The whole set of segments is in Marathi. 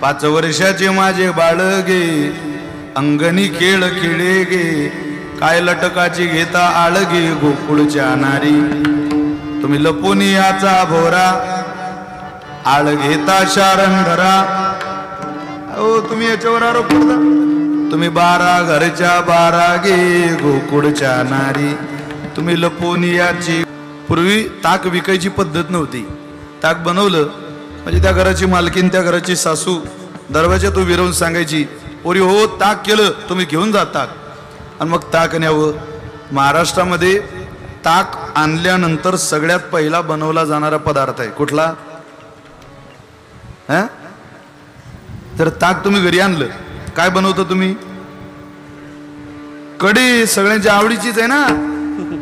5 वर्षाचे माझे बाळ गे अंगणी खेळ खेळे गे काय लटकाची घेता आळगे गोकुळच्या नारी तुम्ही लपून याचा भोरा आळ घेता शारंधरा ओ तुम्ही याच्यावर आरोप करता तुम्ही 12 घरच्या 12 गे गोकुळच्या नारी तुम्ही लपून याची पूर्वी ताक विकायची पद्धत नव्हती ताक बनवलं म्हणजे त्या घराची मालकीन त्या घराची सासू दरवाजात उभी राहून सांगायची पोरी हो ताक केलं तुम्ही घेऊन जा ताक आणि मग ताक न्यावं महाराष्ट्रामध्ये ताक आणल्यानंतर सगळ्यात पहिला बनवला जाणारा पदार्थ आहे कुठला तर ताक तुम्ही घरी आणलं काय बनवता तुम्ही कढी सगळ्यांच्या आवडीचीच आहे ना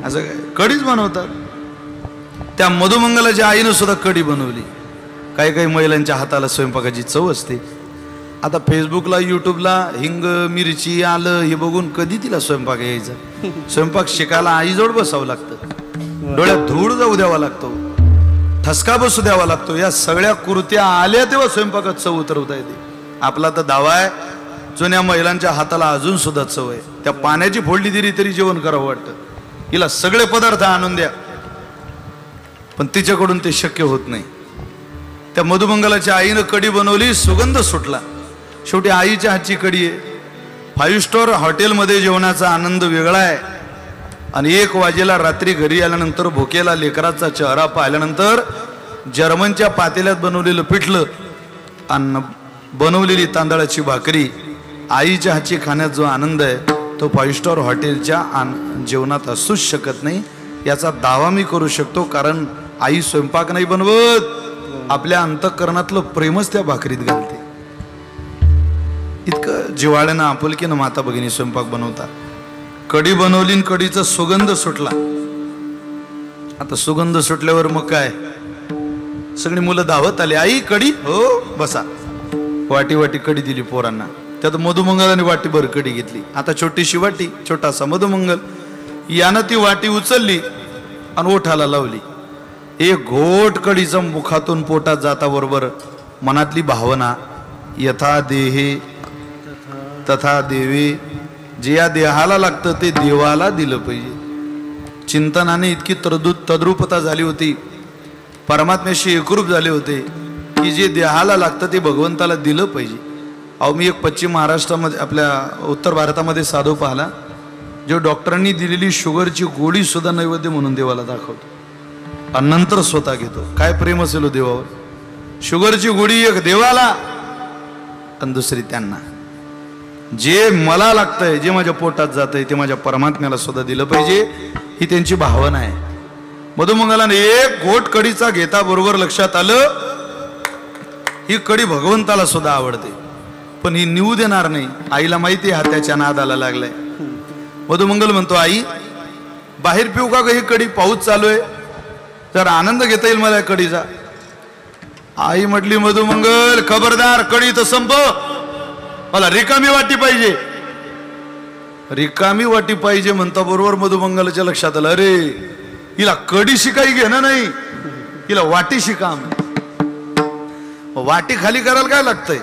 असं काय कढीच बनवतात त्या मधुमंगलाच्या आईनं सुद्धा कढी बनवली काही काही महिलांच्या हाताला स्वयंपाकाची चव असते आता फेसबुकला युट्यूबला हिंग मिरची आलं हे बघून कधी तिला स्वयंपाक यायचा स्वयंपाक शिकायला आईजवळ बसावं लागतं डोळ्यात धूळ जाऊ द्यावा लागतो ठसका बसू द्यावा लागतो या सगळ्या कृत्या आल्या तेव्हा स्वयंपाकात चव उतरवता येते आपला तर दावा आहे जुन्या महिलांच्या हाताला अजून सुद्धा चव आहे त्या पाण्याची फोडली दिली तरी जेवण करावं वाटतं हिला सगळे पदार्थ आणून द्या पण तिच्याकडून ते शक्य होत नाही त्या मधुमंगलाच्या आईनं कढी बनवली सुगंध सुटला शेवटी आईच्या हातची कढी आहे 5 स्टार हॉटेलमध्ये जेवणाचा आनंद वेगळा आहे आणि 1 वाजेला रात्री घरी आल्यानंतर भुकेला लेकराचा चेहरा पाहिल्यानंतर जर्मनच्या पातेल्यात बनवलेलं पिठलं अन्न बनवलेली तांदळाची भाकरी आईच्या हातची खाण्यात जो आनंद आहे तो 5 स्टार हॉटेलच्या जेवणात असूच शकत नाही याचा दावा मी करू शकतो कारण आई स्वयंपाक नाही बनवत आपल्या अंतःकरणातलं प्रेमच त्या भाकरीत घालते इतकं जिव्हाळ्यानं आपुलकीनं माता भगिनी स्वयंपाक बनवतात कढी बनवली आणि कढीचा सुगंध सुटला आता सुगंध सुटल्यावर मग काय सगळी मुलं धावत आली आई कढी हो बसा वाटी वाटी कढी दिली पोरांना त्यात मधुमंगलाने वाटीभर कढी घेतली आता छोटीशी वाटी छोटासा मधुमंगल यानं ती वाटी उचलली आणि ओठाला लावली एक घोट कढीचा मुखातून पोटात जाता बरोबर मनातली भावना यथा देहे तथा देवे जे या देहाला लागतं ते देवाला दिलं पाहिजे चिंतनाने इतकी तद्रुपता झाली होती परमात्म्याशी एकरूप झाले होते की जे देहाला लागतं ते भगवंताला दिलं पाहिजे अहो मी एक पश्चिम महाराष्ट्रामध्ये आपल्या उत्तर भारतामध्ये साधू पाहिला जो डॉक्टरांनी दिलेली शुगरची गोळी सुद्धा नैवेद्य म्हणून देवाला दाखवतो आणि नंतर स्वतः घेतो काय प्रेम असेल देवावर शुगरची गोळी एक देवाला आणि दुसरी त्यांना जे मला लागतंय जे माझ्या पोटात जातंय ते माझ्या परमात्म्याला सुद्धा दिलं पाहिजे ही त्यांची भावना आहे मधुमंगलाने एक घोट कढीचा घेता बरोबर लक्षात आलं ही कढी भगवंताला सुद्धा आवडते पण ही निवू देणार नाही आईला माहिती हा त्याच्या नादाला लागलाय मधुमंगल म्हणतो आई बाहेर पिऊ का ही कढी पाऊस चालू आहे जर आनंद घेता येईल मला कढीचा आई म्हटली मधुमंगल खबरदार कढी तर संप मला रिकामी वाटी पाहिजे रिकामी वाटी पाहिजे म्हणता बरोबर मधुमंगलाच्या लक्षात आलं अरे हिला कढीशी काही घेणं नाही हिला वाटीशी काम वाटी खाली करायला काय लागतंय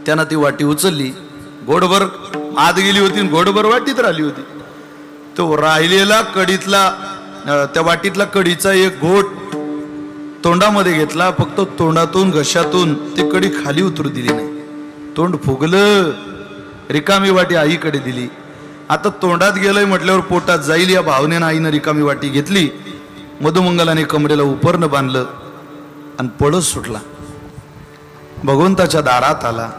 त्यानं ती वाटी उचलली घोडभर आत गेली होती घोडभर वाटीत राहिली होती तो राहिलेला कढीतला त्या वाटीतला कढीचा एक घोट तोंडामध्ये घेतला फक्त तोंडातून घशातून ती कढी खाली उतरू दिली नाही तोंड फुगलं रिकामी वाटी आईकडे दिली आता तोंडात गेलंय म्हटल्यावर पोटात जाईल या भावनेनं आईनं रिकामी वाटी घेतली मधुमंगलाने कमरेला उपरणं बांधलं आणि पळस सुटला भगवंताच्या दारात आला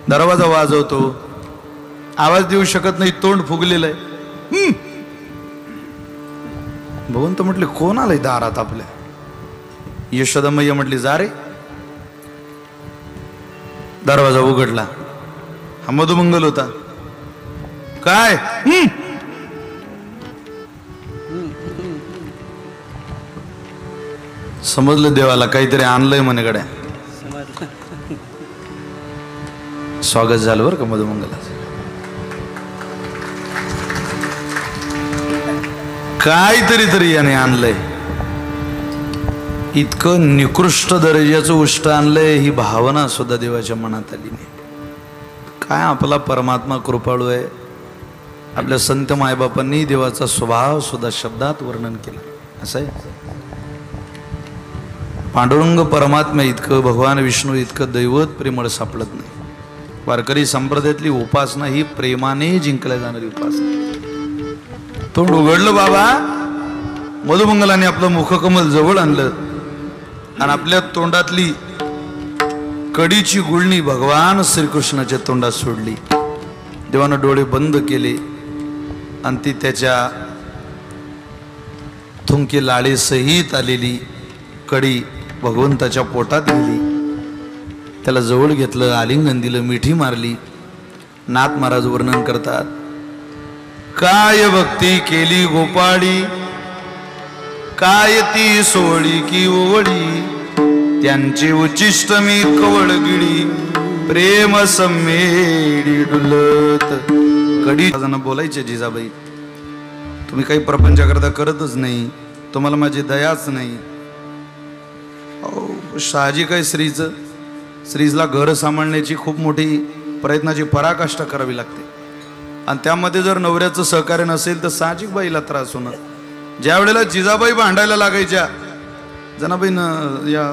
दरवाजा वाजवतो आवाज देऊ शकत नाही तोंड फुगलेलं आहे भगवंत म्हटले कोण आलंय दारात आपल्या यशोदा मैया म्हटली जा रे दरवाजा उघडला हा मधुमंगल होता काय समजलं देवाला काहीतरी आणलंय म्हणे गड्या स्वागत झालं बरं का मधुमंगलाचं काहीतरी याने आणलंय इतकं निकृष्ट दर्जाचं उष्ट आणलंय, ही भावना सुद्धा देवाच्या मनात आली नाही. काय आपला परमात्मा कृपाळू आहे. आपल्या संत मायबापांनी देवाचा स्वभाव सुद्धा शब्दात वर्णन केलं. असं आहे, पांडुरंग परमात्मा इतकं, भगवान विष्णू इतकं दैवत प्रेमळ सापडत नाही. वारकरी संप्रदायातली उपासना ही प्रेमाने जिंकल्या जाणारी उपासना. तोंड उघडलं बाबा, मधुमंगलाने आपलं मुखकमल जवळ आणलं आणि आपल्या तोंडातली कडीची गुळणी भगवान श्रीकृष्णाच्या तोंडात सोडली. देवानं डोळे बंद केले आणि ती त्याच्या थुंकी लाळे सहित आलेली कडी भगवंताच्या पोटात गेली. त्याला जवळ घेतलं, आलिंगन दिलं, मिठी मारली. नाथ महाराज वर्णन करतात, काय भक्ती केली गोपाळी, काय ती सोळी की ओवळी, त्यांचे उच्चिष्ट मी कवळगिडी, प्रेम सम्मेडी डुलत. कडी जण बोलायचे, जिजाबाई तुम्ही काही प्रपंच करता करतच नाही, तुम्हाला माझी दयाच नाही. शहाजी काय श्रीजला घर सांभाळण्याची खूप मोठी प्रयत्नाची पराकाष्ठा करावी लागते आणि त्यामध्ये जर नवऱ्याचं सहकार्य नसेल तर साहजिक बाईला त्रास होणं. ज्या वेळेला जिजाबाई भांडायला लागायच्या, जनाबाईनं या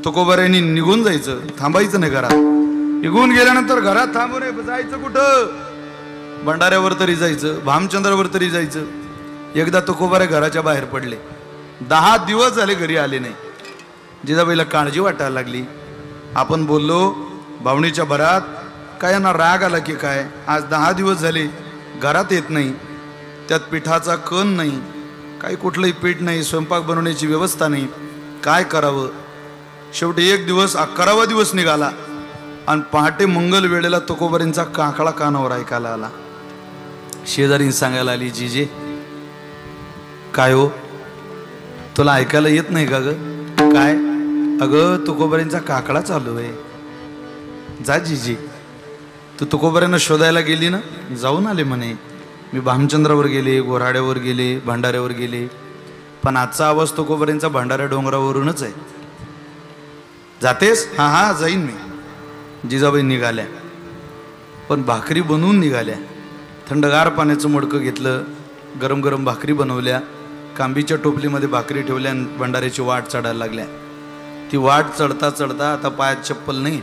तुकोबाऱ्यांनी निघून जायचं, थांबायचं नाही घरात. निघून गेल्यानंतर घरात थांबू नये, जायचं कुठं, भंडाऱ्यावर तरी जायचं, भामचंद्रावर तरी जायचं. एकदा तुकोबारे घराच्या बाहेर पडले, 10 दिवस झाले घरी आले नाही. जिजाबाईला काळजी वाटायला लागली. आपण बोललो भावणीच्या भरात, काय यांना राग आला की काय, आज 10 दिवस झाले घरात येत नाही, त्यात पिठाचा कण नाही, काही कुठलंही पीठ नाही, स्वयंपाक बनवण्याची व्यवस्था नाही, काय करावं. शेवटी एक दिवस 11वा दिवस निघाला आणि पहाटे मंगल वेळेला तुकोबारींचा काकळा कानावर ऐकायला आला. शेजारी सांगायला आली, जीजे काय हो, तुला ऐकायला येत नाही का ग? काय? अगं तुकोबारींचा काकडा चालू आहे. जा जीजी, तू तुकोबाऱ्यांना शोधायला गेली ना? जाऊन आले म्हणे. मी भामचंद्रावर गेले, गोराड्यावर गेले, भंडाऱ्यावर गेले, पण आजचा आवाज तुकोबारींचा भंडाऱ्या डोंगरावरूनच आहे. जातेस? हां हां जाईन मी. जिजाबाई निघाल्या, पण भाकरी बनवून निघाल्या. थंडगार पाण्याचं मडकं घेतलं, गरम गरम भाकरी बनवल्या, कांबीच्या टोपलीमध्ये भाकरी ठेवल्या आणि भंडाऱ्याची वाट चढायला लागल्या. ती वाट चढता चढता आता पायात चप्पल नाही,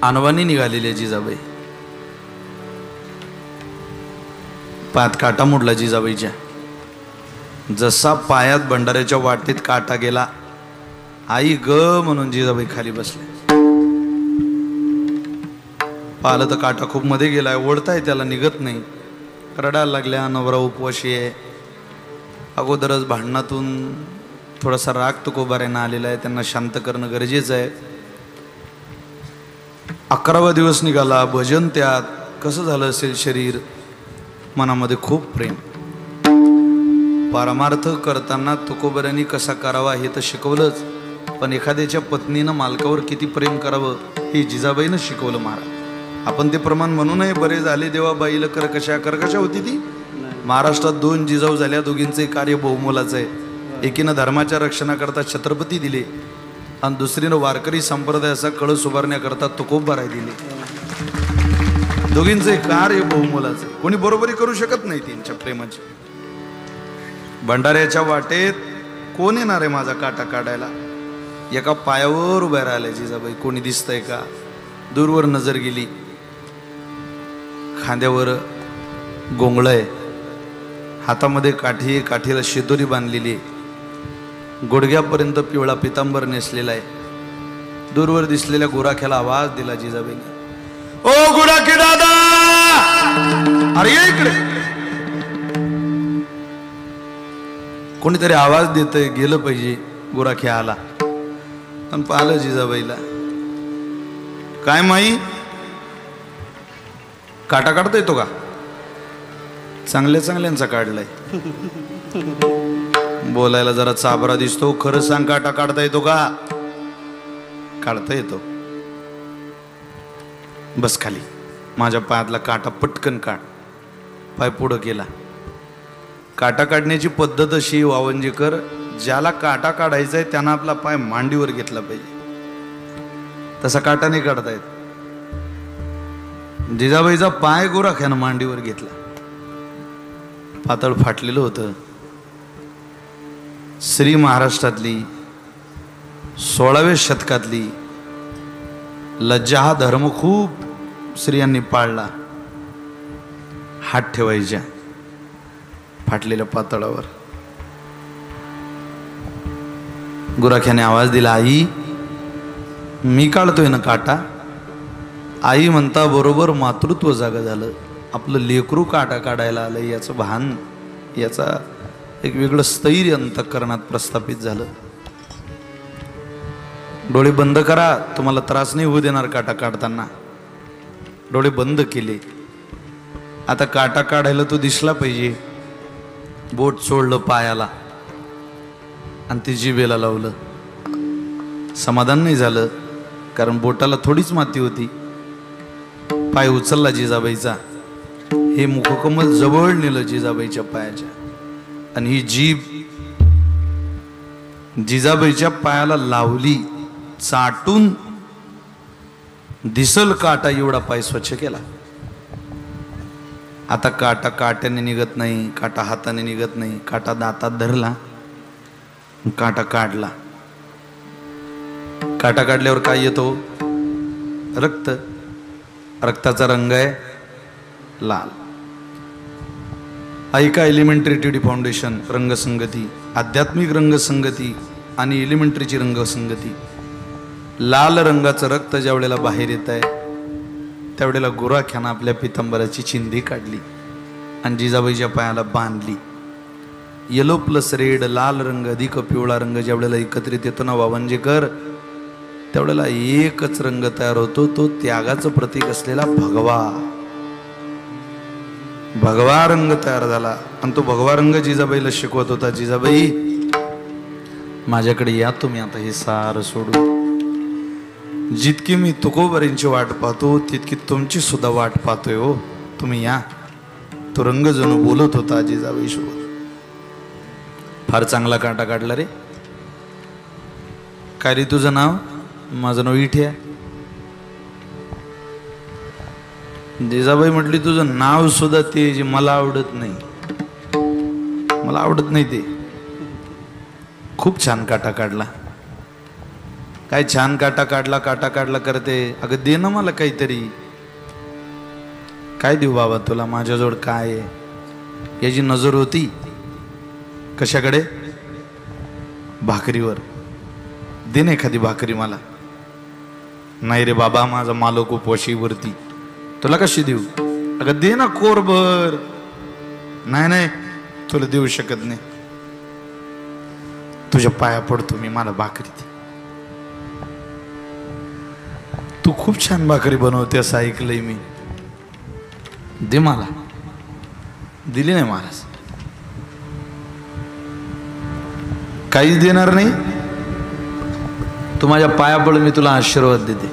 अनवानी निघालेली आहे जिजाबाई. पायात काटा मोडला जिजाबाईच्या. जसा पायात भंडाऱ्याच्या वाटेत काटा गेला, आई ग म्हणून जिजाबाई खाली बसले. पाहिलं तर काटा खूप मध्ये गेलाय, ओढताय त्याला, निघत नाही. रडायला लागल्या. नवरा उपवाशी आहे. अगोदरच भांडणातून थोडासा राग तुकोबाऱ्यांना आलेला आहे, त्यांना शांत करणं गरजेचं आहे. 11वा दिवस निघाला, भजन त्यात. कसं झालं असेल शरीर, मनामध्ये खूप प्रेम. पारमार्थ करताना तुकोबाऱ्यांनी कसा करावा हे तर शिकवलंच, पण एखाद्याच्या पत्नीनं मालकावर किती प्रेम करावं हे जिजाबाईनं शिकवलं महाराज. आपण ते प्रमाण म्हणू नये, बरे झाले देवा बाईला करकशा होती ती. महाराष्ट्रात 2 जिजाऊ झाल्या, दोघींचे कार्य बहुमोलाचं आहे. एकीनं धर्माच्या रक्षणाकरता छत्रपती दिले आणि दुसरीनं वारकरी संप्रदायाचा कळस उभारण्याकरता तुकोबाराय दिले. दोघींचे कार्य बहुमोलाचं आहे, कोणी बरोबरी करू शकत नाही त्यांच्या प्रेमाची. भंडाऱ्याच्या वाटेत कोण येणार आहे माझा काटा काढायला? एका पायावर उभ्या राहिल्या जिजाबाई. कोणी दिसतंय का? दूरवर नजर गेली. खांद्यावर गोंगळ आहे, हातामध्ये काठी, काठीला शिदोरी बांधलेली, गुडघ्यापर्यंत पिवळा पितांबर नेसलेला आहे. दूरवर दिसलेल्या गुराख्याला आवाज दिला जिजाबाईने, ओ गुराखी दादा, अरे ये इकडे. कोणीतरी आवाज देतंय, गेलं पाहिजे. गुराखी आला आणि पाहिलं जिजाबाईला. काय माई, काटा काढता येतो का? चांगल्यांचा काढलाय. बोलायला जरा चाबरा दिसतो. खरं सांग, काटा काढता येतो का? काढता येतो. बस खाली. माझ्या पायातला काटा पटकन काढ. पाय पुढं केला. काटा काढण्याची पद्धत अशी, वावंजेकर ज्याला काटा काढायचा आहे त्यानं आपला पाय मांडीवर घेतला पाहिजे. तसा काटा नाही काढता येत. जिजाबाईचा पाय गोरख्यानं मांडीवर घेतला. पातळ फाटलेलं होतं. श्री महाराष्ट्रातली 16व्या शतकातली लज्जा हा धर्म खूप स्त्रियांनी पाळला. हात ठेवायच्या फाटलेल्या पातळावर. गुराख्याने आवाज दिला, आई मी काढतोय ना काटा. आई म्हणता बरोबर मातृत्व जागा झालं. आपलं लेकरू काटा काढायला आलं याचं भान, याचा एक वेगळं स्थैर्य अंतःकरणात प्रस्थापित झालं. डोळे बंद करा, तुम्हाला त्रास नाही होऊ देणार काटा काढताना. डोळे बंद केले. आता काटा काढायला तो दिसला पाहिजे. बोट सोडलं पायाला आणि ती जिभेला लावलं. समाधान नाही झालं, कारण बोटाला थोडीच माती होती. पाय उचलला जिजाबाईचा. हे मुखकमल जवळ नेलं जिजाबाईच्या पायाच्या, आणि ही जीभ जिजाबाईच्या पायाला लावली. चाटून दिसल काटा एवढा पाय स्वच्छ केला. आता काटा काट्याने निघत नाही, काटा हाताने निघत नाही. काटा दातात धरला, काटा काढला. काटा काढल्यावर काय येतो? रक्त. रक्ताचा रंग आहे लाल. ऐका एलिमेंटरी टीडी फाउंडेशन रंगसंगती, आध्यात्मिक रंगसंगती आणि एलिमेंटरीची रंगसंगती. लाल रंगाचं रक्त ज्या वेळेला बाहेर येत आहे त्यावेळेला गुराख्यानं आपल्या पितांबराची चिंधी काढली आणि जिजाबाईच्या पायाला बांधली. येलो प्लस रेड, लाल रंग अधिक पिवळा रंग ज्या वेळेला एकत्रित येतो ना वावंजेकर, त्यावेळेला एकच रंग तयार होतो, तो त्यागाचं प्रतीक असलेला भगवा. भगवा रंग तयार झाला. आणि तो भगवा रंग जिजाबाईला शिकवत होता, जिजाबाई माझ्याकडे या तुम्ही आता हे सारं सोडून. जितकी मी तुकोबारींची वाट पाहतो तितकी तुमची सुद्धा वाट पाहतोय हो, तुम्ही या. तो रंग जणू बोलत होता जिजाबाई सोबत. फार चांगला काटा काढला रे. काय रे तुझं नाव? माझं नाव इठ्या. जिजाबाई म्हटली तुझं नाव सुद्धा ते जे मला आवडत नाही, मला आवडत नाही ते. खूप छान काटा काढला. काय छान काटा काढला, काटा काढला करते. अगं दे ना मला काहीतरी. काय देऊ बाबा तुला, माझ्याजवळ काय आहे? याची नजर होती कशाकडे? भाकरीवर. दे ना एखादी भाकरी मला. नाही रे बाबा, माझा मालक उपोशीवरती, तुला कशी देऊ? अगं दे ना कोरभर. नाही नाही तुला देऊ शकत नाही, तुझ्या पाया पडतो मी, मला भाकरी दे. तू खूप छान भाकरी बनवते असं ऐकलंय मी, दे मला. दिली नाही महाराज. काहीच देणार नाही. तू माझ्या पाया पड, मी तुला आशीर्वाद देते.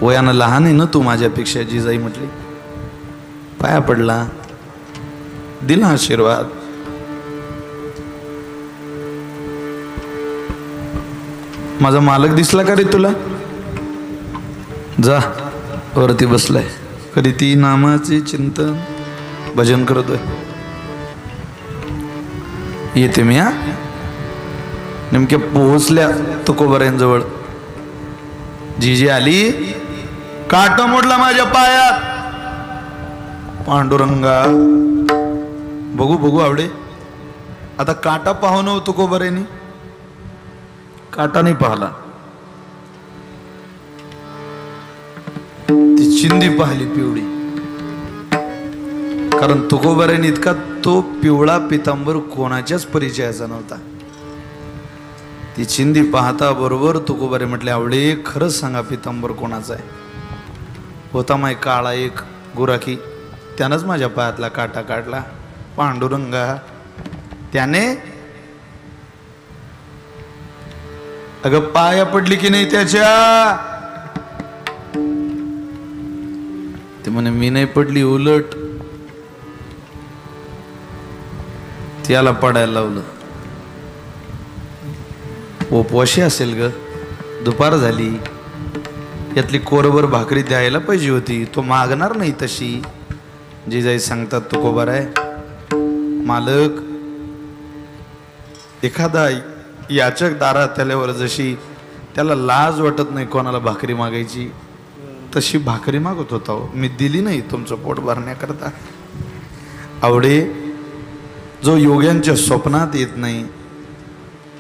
वयानं लहान आहे ना तू माझ्यापेक्षा, जिजाई म्हटली. पाया पडला, दिला आशीर्वाद. माझा मालक दिसला का रे तुला? जा वरती बसलाय, कधी ती नामाचे चिंतन भजन करतोय. येते मी. हा नेमक्या पोहोचल्या तुकोबाऱ्यांजवळ. जीजी आली. काटा मोडला माझ्या पायात. पांडुरंगा बघू बघू आवडे. आता काटा पाहू न तुकोबाऱ्यांनी, काटा नाही पाहला. ती चिंधी पाहिली पिवळी, कारण तुकोबाऱ्यांनी इतका तो पिवळा पितांबर कोणाच्याच परिचयाचा नव्हता. ती चिंधी पाहता बरोबर तुकोबारे म्हटले, आवडे खरंच सांगा पितांबर कोणाचा आहे? होता माय काळा एक गुराखी, त्यानंच माझ्या पायातला काटा काढला. पांडुरंगा त्याने. अगं पाया पडली की नाही त्याच्या? ते म्हणे मी नाही पडली, उलट त्याला पडायला लावलं. उपवाशी असेल ग, दुपार झाली, यातली कोरभर भाकरी द्यायला पाहिजे होती. तो मागणार नाही तशी. जिजाई सांगतात तुकोबार आहे, मालक एखादा याचक दारात आल्यावर जशी त्याला लाज वाटत नाही कोणाला भाकरी मागायची, तशी भाकरी मागत होता. मी दिली नाही तुमचं पोट भरण्याकरता. आवडे, जो योग्यांच्या स्वप्नात येत नाही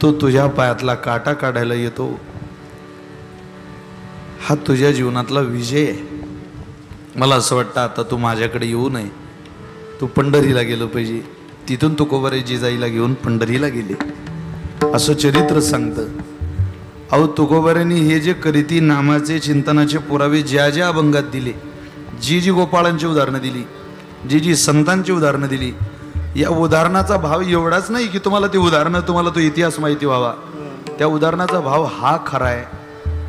तो तुझ्या पायातला काटा काढायला येतो. हा तुझ्या जीवनातला विजय आहे. मला असं वाटतं आता तू माझ्याकडे येऊ नये, तू पंढरीला गेलं पाहिजे. तिथून तुकोबारे जिजाईला घेऊन पंढरीला गेले असं चरित्र सांगतं. अहो तुकोबाऱ्यांनी हे जे करीती नामाचे चिंतनाचे पुरावे ज्या ज्या अभंगात दिले, जी जी गोपाळांची उदाहरणं दिली, जी जी संतांची उदाहरणं दिली, या उदाहरणाचा भाव एवढाच नाही की तुम्हाला ते उदाहरणं, तुम्हाला तो इतिहास माहिती व्हावा. त्या उदाहरणाचा भाव हा खरा आहे.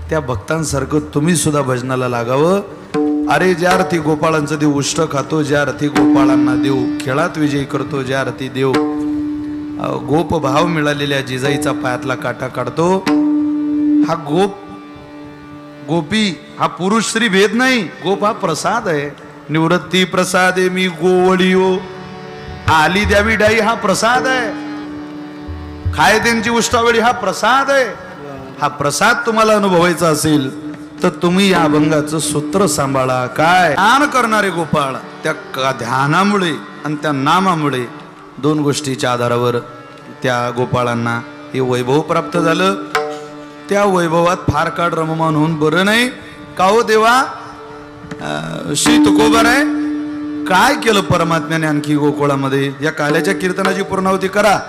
त्या भक्तांसारखं तुम्ही सुद्धा भजनाला लागावं. अरे ज्या अर्थी गोपाळांचं देव उष्ट खातो, ज्या अर्थी गोपाळांना देव खेळात विजयी करतो, ज्या अर्थी देव गोप भाव मिळालेल्या जिजाईचा पायातला काटा काढतो. हा गोपी हा पुरुष स्त्री भेद नाही. गोप हा प्रसाद आहे. निवृत्ती प्रसादे मी गोवळीयो, आली द्यावी डाई हा प्रसाद आहे. खाय त्यांची उष्टावळी हा प्रसाद आहे. हा प्रसाद तुम्हाला अनुभवायचा असेल तर तुम्ही या अभंगाचं सूत्र सांभाळा. काय ध्यान करणारे गोपाळ, त्या ध्यानामुळे आणि त्या नामामुळे दोन गोष्टीच्या आधारावर त्या गोपाळांना हे वैभव प्राप्त झालं. त्या वैभवात फार काळ रममान होऊन बरं नाही का हो देवा. श्री तुकोबार आहे, काय केलं परमात्म्याने आणखी गोकुळामध्ये. या काल्याच्या कीर्तनाची पूर्णावती करा.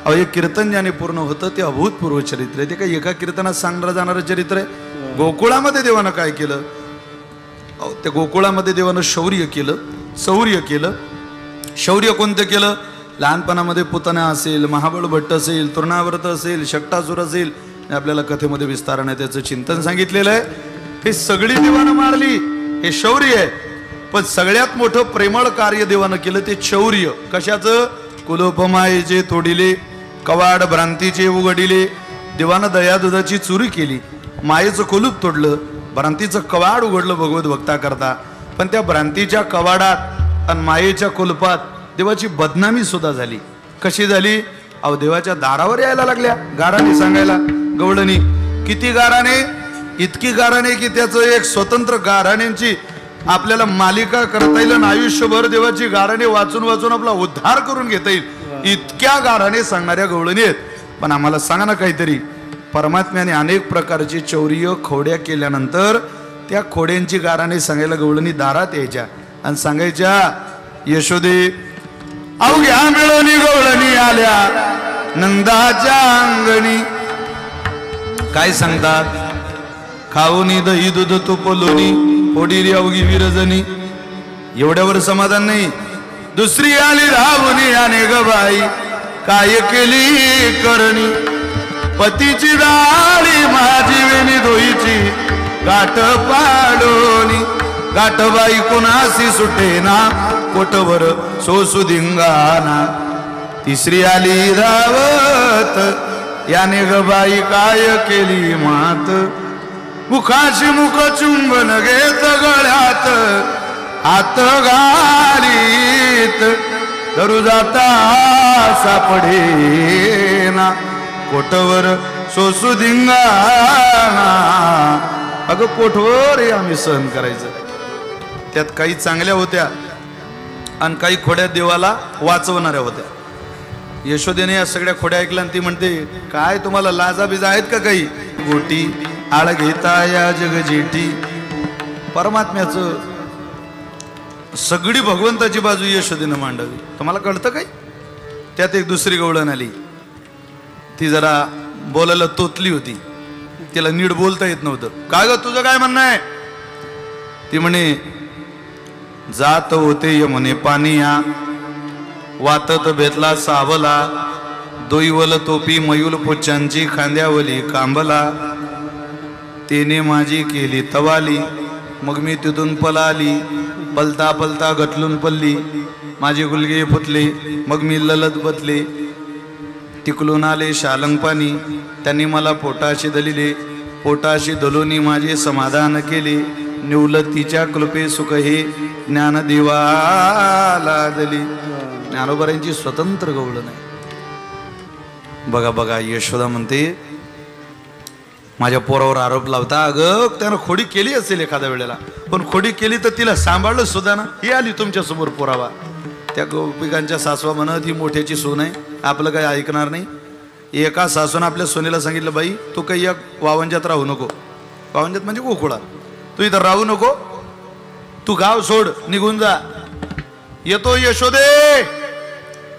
अहो हे कीर्तन ज्याने पूर्ण होतं ते अभूतपूर्व चरित्र आहे. ते काही एका कीर्तनात सांगणार जाणारं चरित्र आहे. गोकुळामध्ये देवानं काय केलं. अहो त्या गोकुळामध्ये देवानं शौर्य केलं, शौर्य केलं. शौर्य कोणतं केलं. लहानपणामध्ये पुतना असेल, महाबळ भट्ट असेल, तृणाव्रत असेल, शक्टासुर असेल, आपल्याला कथेमध्ये विस्ताराने त्याचं चिंतन सांगितलेलं आहे. हे सगळी देवानं मारली, हे शौर्य आहे. पण सगळ्यात मोठं प्रेमळ कार्य देवानं केलं ते शौर्य. कशाचं. कुलोपमायेचे तोडिले, कवाड भ्रांतीचे उघडिले. देवानं दयादुधाची चोरी केली, मायेचं कुलूप तोडलं, भ्रांतीचं कवाड उघडलं भगवत भक्ता करता. पण त्या भ्रांतीच्या कवाडात आणि मायेच्या कुलपात देवाची बदनामी सुद्धा झाली. कशी झाली. अहो देवाच्या दारावर यायला लागल्या गाराने सांगायला. गवळणी किती गाराने, इतकी गाराने की त्याचं एक स्वतंत्र गाराण्यांची आपल्याला मालिका करता येईल आणि आयुष्यभर देवाची गाराने वाचून वाचून आपला उद्धार करून घेता येईल, इतक्या गाराने सांगणाऱ्या गवळणी आहेत. पण आम्हाला सांगा ना काहीतरी. परमात्म्याने अनेक प्रकारची चौर्य खोड्या केल्यानंतर त्या खोड्यांची गाराने सांगायला गवळणी दारात यायच्या आणि सांगायच्या, यशोदे अवघ्या मिळवणी गवळणी आल्या नंदाच्या अंगणी. काय सांगतात. खाऊनी दही दूध तूप लोणी, पोडीरी अवघी विरजनी. एवढ्यावर समाधान नाही. दुसरी आली राहुनी आणि गबाई, काय केली करणी. पतीची दाळी माझी वेणी धोईची, गाठ पाडोनी. गाठबाई कोणासी सुटेना, कोटवर सोसू धिंगाणा. तिसरी आली धावत, याने गबाई काय केली मात. मुखाशी मुख चुंबन घेत गळ्यात, हात घालीत धरू जाता सापडेना. कोटवर सोसू धिंगाणा. अगं कोठवर हे आम्ही सहन करायचं. त्यात काही चांगल्या होत्या आणि काही खोड्या देवाला वाचवणाऱ्या होत्या. यशोदेने या सगळ्या खोड्या ऐकल्या आणि ती म्हणते, काय तुम्हाला लाजा बिजा आहेत का काही. गोटी आळ घेता या जगजेटी. परमात्म्याचं सगळी भगवंताची बाजू यशोदेनं मांडावी. तुम्हाला कळतं काय. त्यात एक दुसरी गवळण आली. ती जरा बोलायला तोतली होती, तिला नीट बोलता येत नव्हतं. काय ग तुझं काय म्हणणं आहे. ती म्हणे, जात होते यमुने पानिया, वातत भेटला सावला. दोईवल तोपी मयूल पुच्चांची, खांद्यावली कांबला. तेने माझी केली तवाली, मग मी तिथून पलाली. पलता पलता गटलून पल्ली, माझे गुलगे फुटले, मग मी ललत बतले. टिकलून आले शालंगपाणी, त्यांनी मला पोटाशी दलिले, पोटाशी दलोनी माझे समाधान केले, निवलं तिच्या कृपे सुख हे ज्ञानदेवाला दली. ज्ञानोबरांची स्वतंत्र गवळण आहे. बघा बघा, यशोदा म्हणते माझ्या पोरावर आरोप लावता, अगं त्यानं खोडी केली असेल एखाद्या वेळेला, पण खोडी केली तर तिला सांभाळलं सुद्धा ना. ही आली तुमच्या समोर पुरावा. त्या गोपिकांच्या सासवा म्हणत ही मोठ्याची सून आहे, आपलं काही ऐकणार नाही. एका सासून आपल्या सोनीला सांगितलं, बाई तू काही या वावंजात राहू नको. वावंजात म्हणजे गोकुळा. तू इथं राहू नको, तू गाव सोड, निघून जा. येतो यशोदे,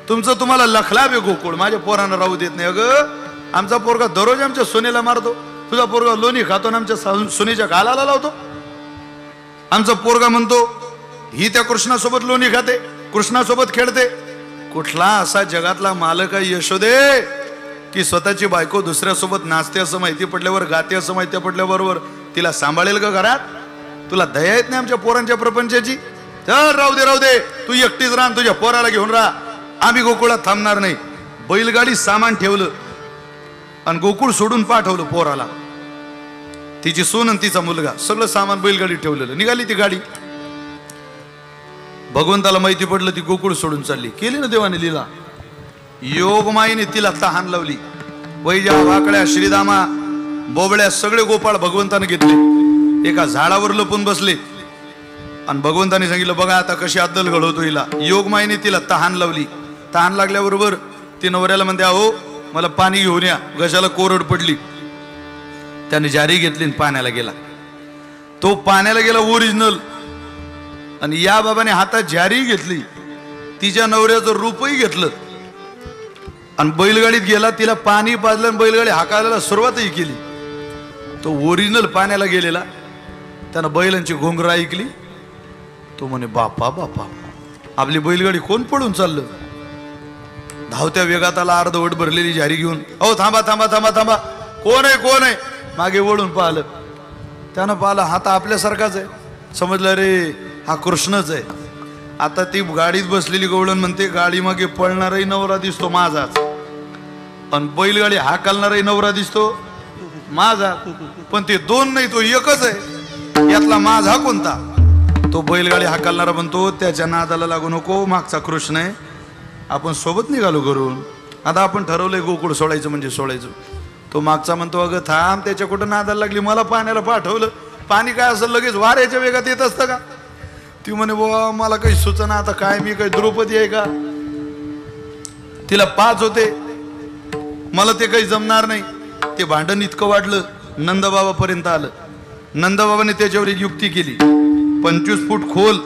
तुमचं तुम्हाला लखला बे गोकुळ, माझ्या पोरांना राहू देत नाही. अगं आमचा पोरगा दररोज आमच्या सोनेला मारतो, तुझा पोरगा लोणी खातो आणि आमच्या सोनीच्या गालाला लावतो. आमचा पोरगा म्हणतो ही त्या कृष्णासोबत लोणी खाते, कृष्णासोबत खेळते. कुठला असा जगातला मालक आहे यशोदे की स्वतःची बायको दुसऱ्यासोबत नाचते असं माहिती पडल्यावर, गाते असं माहिती पडल्याबरोबर तिला सांभाळेल का घरात? तुला दया येत नाही आमच्या पोरांच्या प्रपंचाची? चल राहू दे, राहू दे, तू एकटीच राहा, तुझ्या पोराला घेऊन राहा, आम्ही गोकुळात थांबणार नाही. बैलगाडी सामान ठेवलं आणि गोकुळ सोडून पाठवलं पोराला. तिची सून आणि तिचा मुलगा सगळं सामान बैलगाडी ठेवलेलं. निघाली ती गाडी. भगवंताला माहिती पडलं ती गोकुळ सोडून चालली. केली ना देवाने लीला. योगमाईने तिला तहान लावली. वैजा, वाकड्या, श्रीदामा, बोबड्या सगळे गोपाळ भगवंताने घेतले, एका झाडावर लपून बसले आणि भगवंताने सांगितलं बघा आता कशी अद्दल घडवतो हिला. योगमाईने तिला तहान लावली. तहान लागल्याबरोबर ती नवऱ्याला म्हणते, अहो मला पाणी घेऊन या, घशाला कोरड पडली. त्याने जारी घेतली आणि पाण्याला गेला. तो पाण्याला गेला ओरिजिनल, आणि या बाबाने हातात जारी घेतली, तिच्या नवऱ्याचं रूपही घेतलं आणि बैलगाडीत गेला. तिला पाणी पाजलं आणि बैलगाडी हाकायला सुरुवातही केली. तो ओरिजिनल पाण्याला गेलेला. त्यानं बैलांची घोंगरं ऐकली. तो म्हणे बापा बापा, आपली बैलगाडी कोण पळून चाललं. धावत्या वेगात आला, अर्धवट भरलेली जारी घेऊन. अहो थांबा थांबा थांबा थांबा, कोण आहे कोण आहे. मागे वळून पाहिलं. त्यानं पाहिलं हा तर आपल्यासारखाच आहे. समजलं रे हा कृष्णच आहे. आता ती गाडीत बसलेली गवळण म्हणते गाडी मागे पळणाराही नवरा दिसतो माझाच, आणि बैलगाडी हाकलणाराही नवरा दिसतो माझा, पण ते दोन नाही, तो एकच आहे. यातला माझा कोणता? तो बैलगाडी हाकलणारा म्हणतो त्याच्या नादाला लागू नको, मागचा कृष्ण आहे, आपण सोबत निघालो घरून. आता आपण ठरवलंय गोकुळ सोडायचं म्हणजे सोडायचं. तो मागचा म्हणतो अगं थांब, त्याच्या कुठं नादाला लागली, मला पाण्याला पाठवलं. पाणी काय असं लगेच वाऱ्याच्या वेगात येत असतं का? ती म्हणे बुवा मला काही सुचना, आता काय मी काही द्रौपदी आहे का? तिला 5 होते, मला ते काही जमणार नाही. ते भांडण इतकं वाढलं, नंदबाबापर्यंत आलं. नंदबाबाने त्याच्यावर एक युक्ती केली. 25 फूट खोल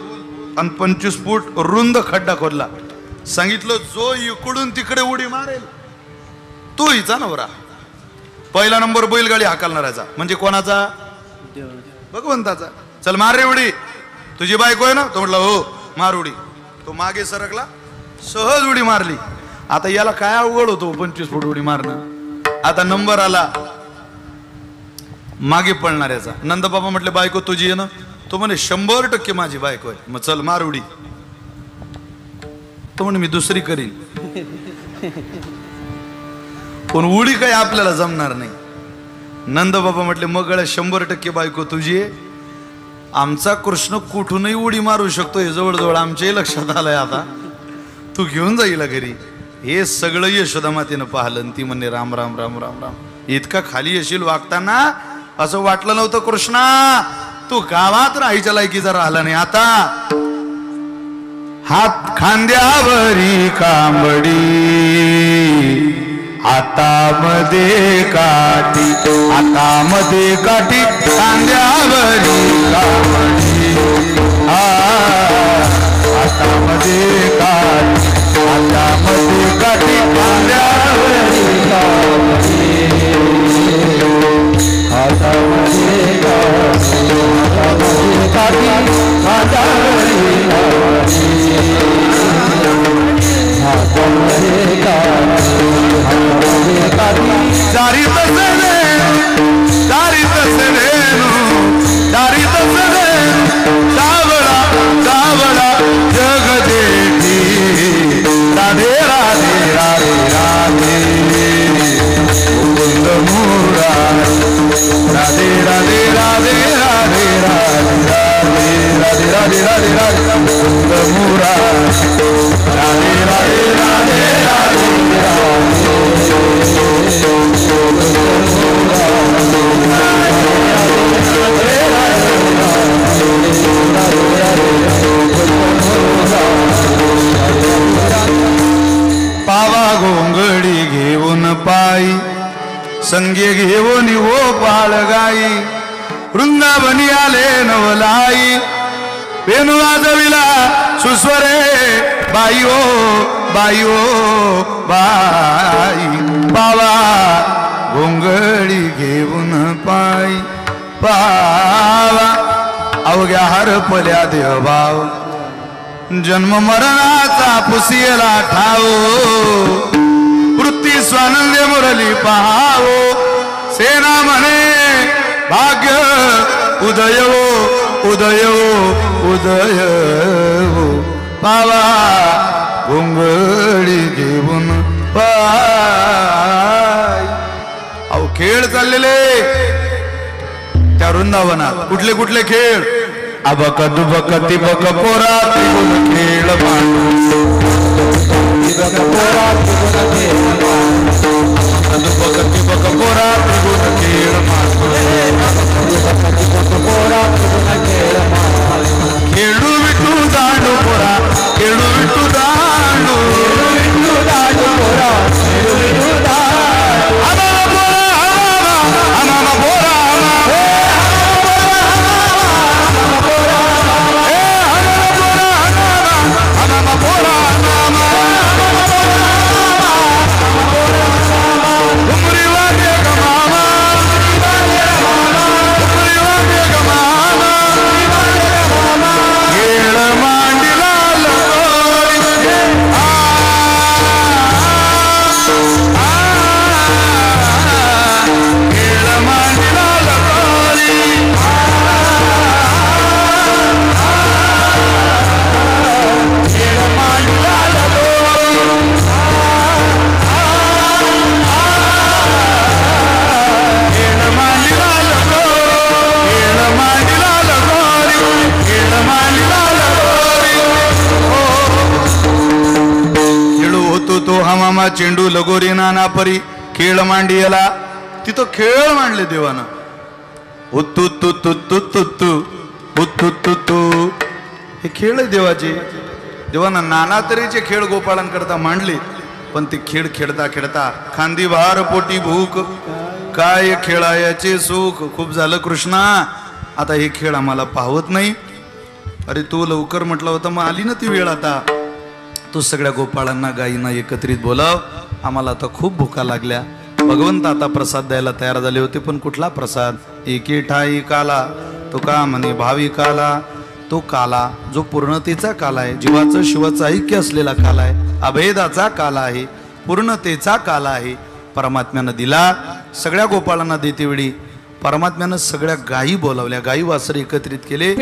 आणि 25 फूट रुंद खड्डा खोदला. सांगितलं जो इकडून तिकडे उडी मारेल तो हिचा नवरा. पहिला नंबर बैलगाडी हाकलणाराचा, म्हणजे कोणाचा? भगवंताचा. चल मार रे उडी, तुझी बायको आहे ना? तो म्हटलं हो, मार उडी. तो मागे सरकला, सहज उडी मारली. आता याला काय अवघड होतो 25 फूट उडी मारणं. आता नंबर आला मागे पळणाऱ्याचा. नंदबाबा म्हटले बायको तुझी आहे ना? तो म्हणे 100% माझी बायको आहे. मग चल मार उडी. तो म्हणे मी दुसरी करीन. पण उडी काही आपल्याला जमणार नाही. नंदबाबा म्हटले मग गळ्या 100% बायको तुझी आहे. आमचा कृष्ण कुठूनही उडी मारू शकतो हे जवळजवळ आमच्याही लक्षात आलंय. आता तू घेऊन जाईल घरी. हे सगळं यशोदा मातेनं पाहिलं. ती म्हणणे राम राम राम राम राम. इतका खाली येशील वागताना असं वाटलं नव्हतं कृष्णा. तू गावात राहायच्या लायकीचा राहिला नाही. आता हात खांद्यावरी कांबडी, हातामध्ये काठी, हातामध्ये काठी, खांद्यावरी कांबडी, हातामध्ये काठी, हातामध्ये काठी, खांद्यावरी कांबडी, हातामध्ये काठी, हातामध्ये काठी, हातावरी चारित सरेनु, चारित सरेनु, चारित सरेनु, सावळा सावळा जग देखी, राधे राधे राधे राधे. राधे राधे राधे राधे राधे राधे मुरा राधे राधे राधे राधे पावा गोंगडी घेऊन पायी संगे घेऊन ओ बाळगाई वृंदावनी आले नवलाई वेणू वाजविला सुस्वरे बाई ओ बाई ओ बाई पावा गोंगडी घेऊन पायी पावा अवघ्या हरपल्या देवभाव जन्म मरणाचा पुसियला ठाव वृत्ती स्वानंद मुरली पहावो सेना म्हणे भाग्य उदयो उदयो उदयो पावा गोंगडी घेऊन पाय अहो खेळ चाललेले त्या वृंदावनात कुठले कुठले खेळ अबक दुबक तिबक पोरा त्रिगुण खेळ दुबक तिबक पोरा त्रिगुण खेळ खेळू विठू दांडू पोरा खेळू विठू दांडू पोरा चेंडू लगोरी नाना परी खेळ मांडियला तिथं खेळ मांडले देवानं उत्तु तु तु तु तु तु उत्तु तु तु हे खेळ आहे देवाचे देवानं नाना तऱ्हेचे खेळ गोपाळांकरता मांडले पण ते खेळ खेळता खेळता खांदी भार पोटी भूक काय खेळायाचे सुख खूप झालं कृष्णा आता हे खेळ आम्हाला पाहत नाही अरे तू लवकर म्हटलं होतं मग आली ना ती वेळ आता तू सगळ्या गोपाळांना गायींना एकत्रित बोलाव आम्हाला आता खूप भुका लागल्या भगवंत आता प्रसाद द्यायला तयार झाले होते पण कुठला प्रसाद एके ठाई काला तो का म्हणे भावी काला तो काला जो पूर्णतेचा काला आहे जीवाचं शिवाचं ऐक्य असलेला काला आहे अभेदाचा काला आहे पूर्णतेचा काला आहे परमात्म्यानं दिला सगळ्या गोपाळांना देते वेळी परमात्म्यानं सगळ्या गायी बोलावल्या गायी वासर एकत्रित केले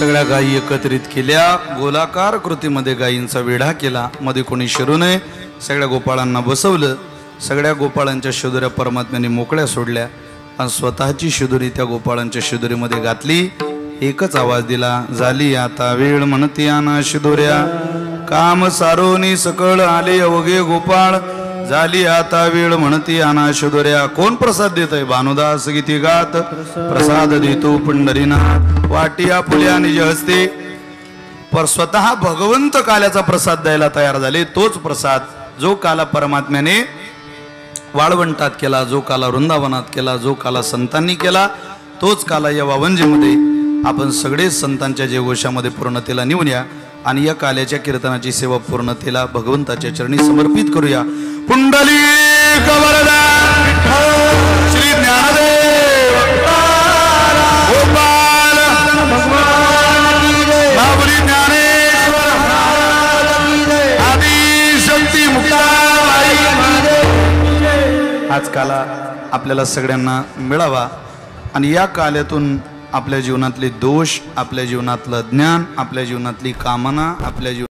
सगळ्या गायी एकत्रित केल्या गोलाकार कृतीमध्ये गायींचा वेढा केला मध्ये कोणी शिरू नये सगळ्या गोपाळांना बसवलं सगळ्या गोपाळांच्या शिदोऱ्या परमात्म्याने मोकळ्या सोडल्या आणि स्वतःची शिदोरी त्या गोपाळांच्या शिदोरीमध्ये घातली एकच आवाज दिला झाली आता वेळ म्हणती आना शिदोऱ्या काम सारोनी सकळ आले अवघे गोपाळ झाली आता वेळ म्हणती आना शिदोऱ्या कोण प्रसाद देत आहे भानुदास गीती गात प्रसाद देतो पंढरीनाथ वाटी आपुल्या निज हस्ते पर स्वतः भगवंत काल्याचा प्रसाद द्यायला तयार झाले तोच प्रसाद जो काला परमात्म्याने वाळवंटात केला, जो काला वृंदावनात केला, जो काला संतांनी केला, तोच काला या वावंजेमध्ये आपण सगळे संतांच्या जयघोषामध्ये पूर्णतेला नेऊन या आणि या काल्याच्या कीर्तनाची सेवा पूर्णतेला भगवंताच्या चरणी समर्पित करूया. पुंडलिक वरदा श्री ज्ञानदेव गोपाल महाबली ज्ञानेश्वर आदि शक्ती मुक्ताबाई. आज काला आपल्याला सगळ्यांना मिळावा आणि या काल्यातून आपल्या जीवनातले दोष, आपल्या जीवनातलं ज्ञान, आपल्या जीवनातली कामना, आपल्या